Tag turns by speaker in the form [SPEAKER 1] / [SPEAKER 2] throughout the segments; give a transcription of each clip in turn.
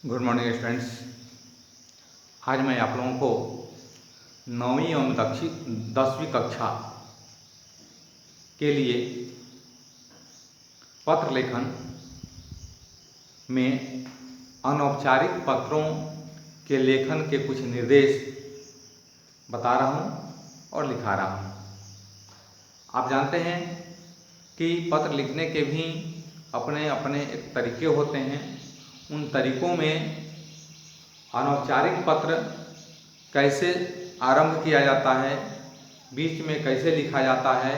[SPEAKER 1] Good morning students. आज मैं आप लोगों को 9वीं एवं 10वीं कक्षा के लिए पत्र लेखन में अनौपचारिक पत्रों के लेखन के कुछ निर्देश बता रहा हूँ और लिखा रहा हूँ। आप जानते हैं कि पत्र लिखने के भी अपने अपने एक तरीके होते हैं। उन तरीकों में अनौपचारिक पत्र कैसे आरंभ किया जाता है, बीच में कैसे लिखा जाता है,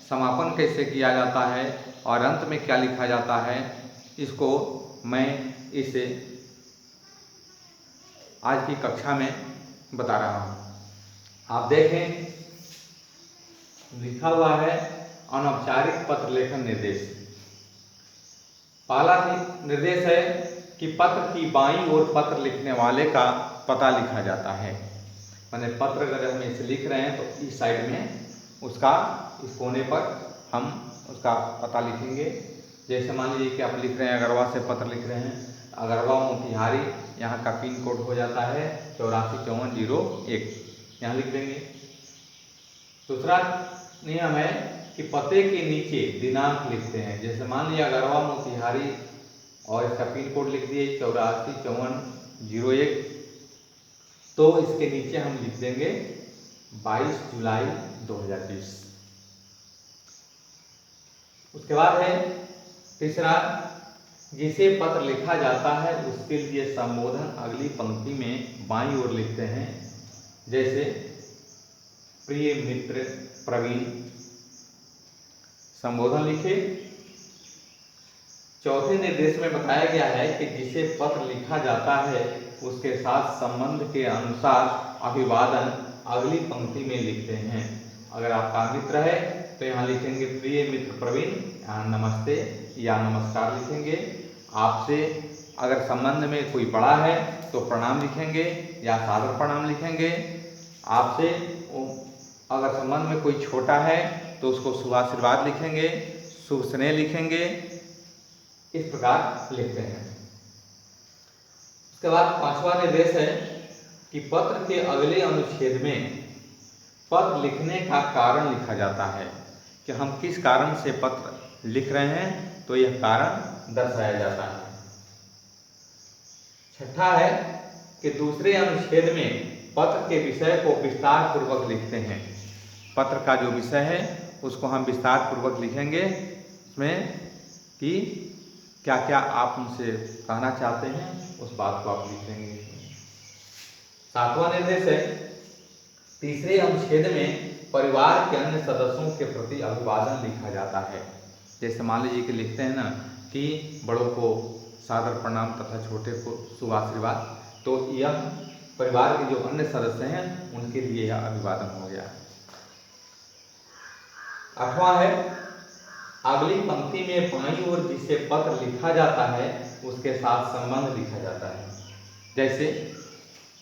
[SPEAKER 1] समापन कैसे किया जाता है और अंत में क्या लिखा जाता है, इसको मैं इसे आज की कक्षा में बता रहा हूँ। आप देखें, लिखा हुआ है अनौपचारिक पत्र लेखन निर्देश। पहला निर्देश है कि पत्र की बाईं ओर पत्र लिखने वाले का पता लिखा जाता है। माने पत्र अगर हम इसे लिख रहे हैं तो इस साइड में उसका इस कोने पर हम उसका पता लिखेंगे। जैसे मान लीजिए कि आप लिख रहे हैं अगरवा से पत्र लिख रहे हैं, अगरवा मोतिहारी, यहाँ का पिन कोड हो जाता है 845401, यहाँ लिख देंगे। दूसरा नियम है कि पते के नीचे दिनांक लिखते हैं। जैसे मान लिया अगरवा मोतिहारी और इसका पिन कोड लिख दिए 845401, तो इसके नीचे हम लिख देंगे 22 जुलाई 2020। उसके बाद है तीसरा, जिसे पत्र लिखा जाता है उसके लिए संबोधन अगली पंक्ति में बाईं ओर लिखते हैं। जैसे प्रिय मित्र प्रवीण, संबोधन लिखे। चौथे निर्देश में बताया गया है कि जिसे पत्र लिखा जाता है उसके साथ संबंध के अनुसार अभिवादन अगली पंक्ति में लिखते हैं। अगर आपका मित्र है तो यहाँ लिखेंगे प्रिय मित्र प्रवीण, यहाँ नमस्ते या नमस्कार लिखेंगे। आपसे अगर संबंध में कोई बड़ा है तो प्रणाम लिखेंगे या सादर प्रणाम लिखेंगे। आपसे अगर संबंध में कोई छोटा है तो उसको शुभ आशीर्वाद लिखेंगे, शुभ स्नेह लिखेंगे। इस प्रकार लिखते हैं। उसके बाद पांचवा निर्देश है कि पत्र के अगले अनुच्छेद में पत्र लिखने का कारण लिखा जाता है कि हम किस कारण से पत्र लिख रहे हैं, तो यह कारण दर्शाया जाता है। छठा है कि दूसरे अनुच्छेद में पत्र के विषय को विस्तार पूर्वक लिखते हैं। पत्र का जो विषय है उसको हम विस्तार पूर्वक लिखेंगे, इसमें कि क्या क्या आप उनसे कहना चाहते हैं उस बात को आप लिखेंगे। सातवां निर्देश है, तीसरे अनुच्छेद में परिवार के अन्य सदस्यों के प्रति अभिवादन लिखा जाता है। जैसे मान लीजिए कि लिखते हैं ना कि बड़ों को सादर प्रणाम तथा छोटे को शुभ आशीर्वाद, तो यह परिवार के जो अन्य सदस्य हैं उनके लिए यह अभिवादन हो गया। आठवां है, अगली पंक्ति में बाईं ओर जिसे पत्र लिखा जाता है उसके साथ संबंध लिखा जाता है। जैसे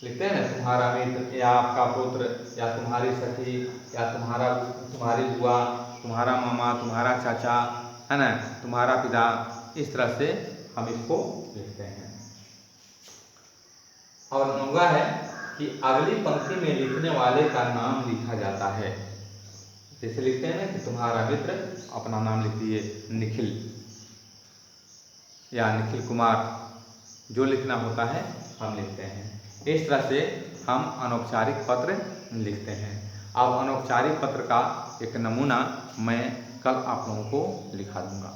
[SPEAKER 1] लिखते हैं ना, तुम्हारा मित्र या आपका पुत्र या तुम्हारी सखी या तुम्हारी बुआ, तुम्हारा मामा, तुम्हारा चाचा, है ना, तुम्हारा पिता। इस तरह से हम इसको लिखते हैं। और नौवा है कि अगली पंक्ति में लिखने वाले का नाम लिखा जाता है। जैसे लिखते हैं ना कि तुम्हारा मित्र, अपना नाम लिख दिए निखिल या निखिल कुमार, जो लिखना होता है हम लिखते हैं। इस तरह से हम अनौपचारिक पत्र लिखते हैं। अब अनौपचारिक पत्र का एक नमूना मैं कल आप लोगों को लिखा दूंगा।